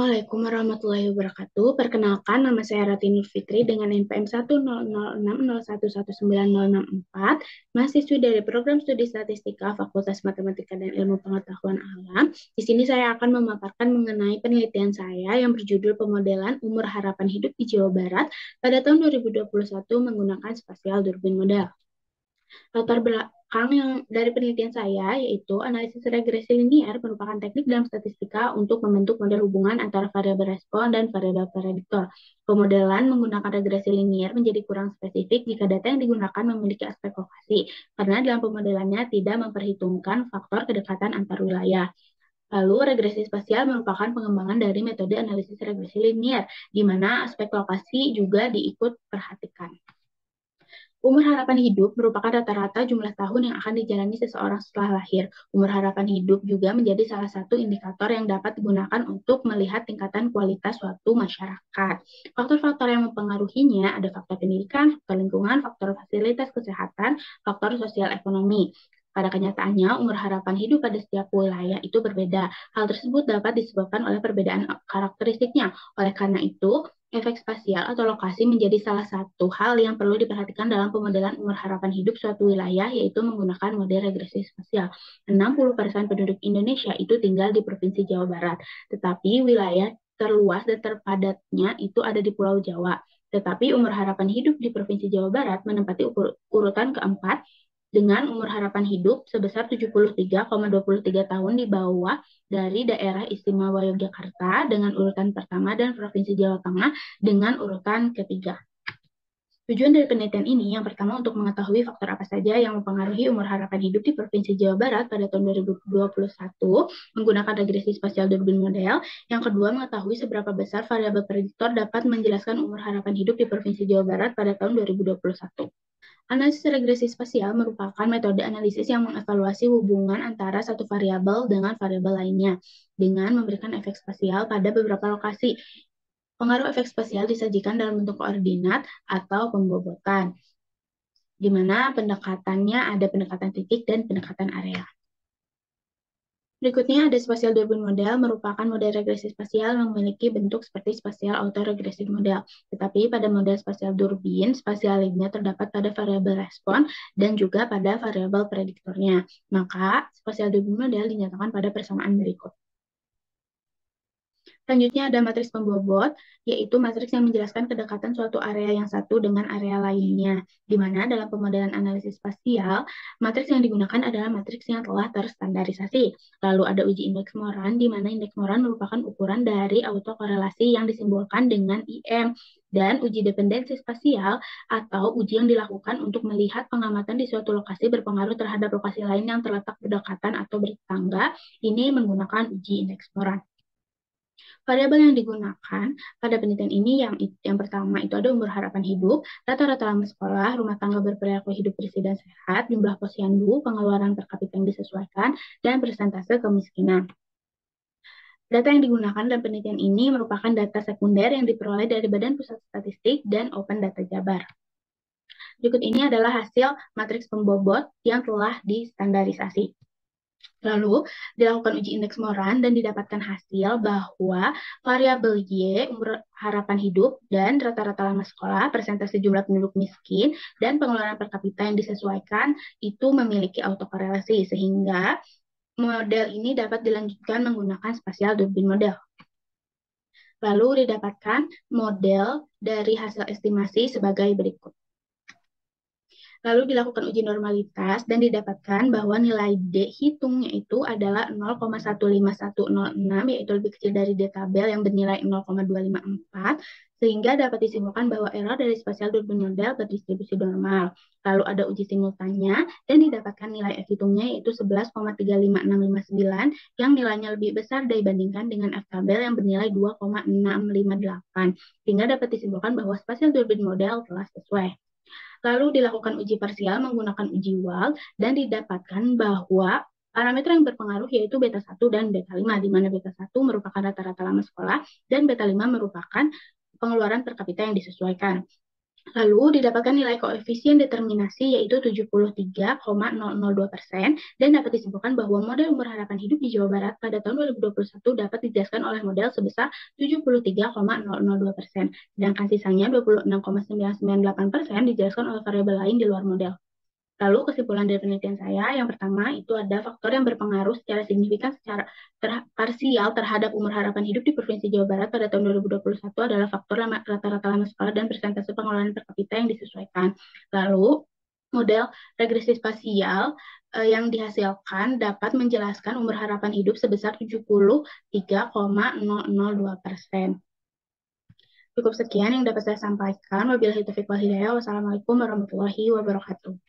Assalamualaikum warahmatullahi wabarakatuh. Perkenalkan, nama saya Rati Nur Fitri dengan NPM 1006061190064, mahasiswi dari Program Studi Statistika Fakultas Matematika dan Ilmu Pengetahuan Alam. Di sini saya akan memaparkan mengenai penelitian saya yang berjudul Pemodelan Umur Harapan Hidup di Jawa Barat pada tahun 2021 menggunakan spasial durbin model. Latar belakang yang dari penelitian saya yaitu analisis regresi linier merupakan teknik dalam statistika untuk membentuk model hubungan antara variabel respon dan variabel prediktor. Pemodelan menggunakan regresi linier menjadi kurang spesifik jika data yang digunakan memiliki aspek lokasi, karena dalam pemodelannya tidak memperhitungkan faktor kedekatan antar wilayah. Lalu, regresi spasial merupakan pengembangan dari metode analisis regresi linier, di mana aspek lokasi juga diikut perhatikan. Umur harapan hidup merupakan rata-rata jumlah tahun yang akan dijalani seseorang setelah lahir. Umur harapan hidup juga menjadi salah satu indikator yang dapat digunakan untuk melihat tingkatan kualitas suatu masyarakat. Faktor-faktor yang mempengaruhinya ada faktor pendidikan, faktor lingkungan, faktor fasilitas kesehatan, faktor sosial ekonomi. Pada kenyataannya, umur harapan hidup pada setiap wilayah itu berbeda. Hal tersebut dapat disebabkan oleh perbedaan karakteristiknya. Oleh karena itu, efek spasial atau lokasi menjadi salah satu hal yang perlu diperhatikan dalam pemodelan umur harapan hidup suatu wilayah, yaitu menggunakan model regresi spasial. 60% penduduk Indonesia itu tinggal di Provinsi Jawa Barat, tetapi wilayah terluas dan terpadatnya itu ada di Pulau Jawa. Tetapi umur harapan hidup di Provinsi Jawa Barat menempati urutan keempat dengan umur harapan hidup sebesar 73,23 tahun di bawah dari daerah istimewa Yogyakarta dengan urutan pertama dan Provinsi Jawa Tengah dengan urutan ketiga. Tujuan dari penelitian ini yang pertama untuk mengetahui faktor apa saja yang mempengaruhi umur harapan hidup di Provinsi Jawa Barat pada tahun 2021 menggunakan regresi spasial durbin model. Yang kedua, mengetahui seberapa besar variabel prediktor dapat menjelaskan umur harapan hidup di Provinsi Jawa Barat pada tahun 2021. Analisis regresi spasial merupakan metode analisis yang mengevaluasi hubungan antara satu variabel dengan variabel lainnya dengan memberikan efek spasial pada beberapa lokasi. Pengaruh efek spasial disajikan dalam bentuk koordinat atau pembobotan, di mana pendekatannya ada pendekatan titik dan pendekatan area. Berikutnya ada spasial durbin model, merupakan model regresi spasial yang memiliki bentuk seperti spasial autoregressive model. Tetapi pada model spasial durbin, spasialnya terdapat pada variabel respon dan juga pada variabel prediktornya. Maka spasial durbin model dinyatakan pada persamaan berikut. Selanjutnya ada matriks pembobot, yaitu matriks yang menjelaskan kedekatan suatu area yang satu dengan area lainnya, di mana dalam pemodelan analisis spasial, matriks yang digunakan adalah matriks yang telah terstandarisasi. Lalu ada uji indeks Moran, di mana indeks Moran merupakan ukuran dari autokorelasi yang disimbolkan dengan IM, dan uji dependensi spasial atau uji yang dilakukan untuk melihat pengamatan di suatu lokasi berpengaruh terhadap lokasi lain yang terletak berdekatan atau bertetangga, ini menggunakan uji indeks Moran. Variabel yang digunakan pada penelitian ini yang pertama itu ada umur harapan hidup, rata-rata lama sekolah, rumah tangga berperilaku hidup bersih dan sehat, jumlah posyandu, pengeluaran per kapita yang disesuaikan, dan persentase kemiskinan. Data yang digunakan dalam penelitian ini merupakan data sekunder yang diperoleh dari Badan Pusat Statistik dan Open Data Jabar. Berikut ini adalah hasil matriks pembobot yang telah distandarisasi. Lalu dilakukan uji indeks Moran dan didapatkan hasil bahwa variabel Y, umur harapan hidup, dan rata-rata lama sekolah, persentase jumlah penduduk miskin, dan pengeluaran per kapita yang disesuaikan itu memiliki autokorelasi, sehingga model ini dapat dilanjutkan menggunakan spasial durbin model. Lalu didapatkan model dari hasil estimasi sebagai berikut. Lalu dilakukan uji normalitas dan didapatkan bahwa nilai D hitungnya itu adalah 0,15106, yaitu lebih kecil dari D tabel yang bernilai 0,254, sehingga dapat disimpulkan bahwa error dari spasial durbin model berdistribusi normal. Lalu ada uji simultannya dan didapatkan nilai F hitungnya yaitu 11,35659 yang nilainya lebih besar dibandingkan dengan F tabel yang bernilai 2,658, sehingga dapat disimpulkan bahwa spasial durbin model telah sesuai. Lalu dilakukan uji parsial menggunakan uji WAL dan didapatkan bahwa parameter yang berpengaruh yaitu beta 1 dan beta 5, di mana beta 1 merupakan rata-rata lama sekolah dan beta 5 merupakan pengeluaran per kapita yang disesuaikan. Lalu didapatkan nilai koefisien determinasi yaitu 73,002% dan dapat disimpulkan bahwa model umur harapan hidup di Jawa Barat pada tahun 2021 dapat dijelaskan oleh model sebesar 73,002%, sedangkan sisanya 26,998% dijelaskan oleh variabel lain di luar model. Lalu kesimpulan dari penelitian saya, yang pertama itu ada faktor yang berpengaruh secara signifikan secara parsial terhadap umur harapan hidup di Provinsi Jawa Barat pada tahun 2021 adalah faktor rata-rata lama sekolah dan persentase pengeluaran per kapita yang disesuaikan. Lalu model regresi spasial yang dihasilkan dapat menjelaskan umur harapan hidup sebesar 73,002%. Cukup sekian yang dapat saya sampaikan. Wabillahi taufiq wal hidayah. Wassalamualaikum warahmatullahi wabarakatuh.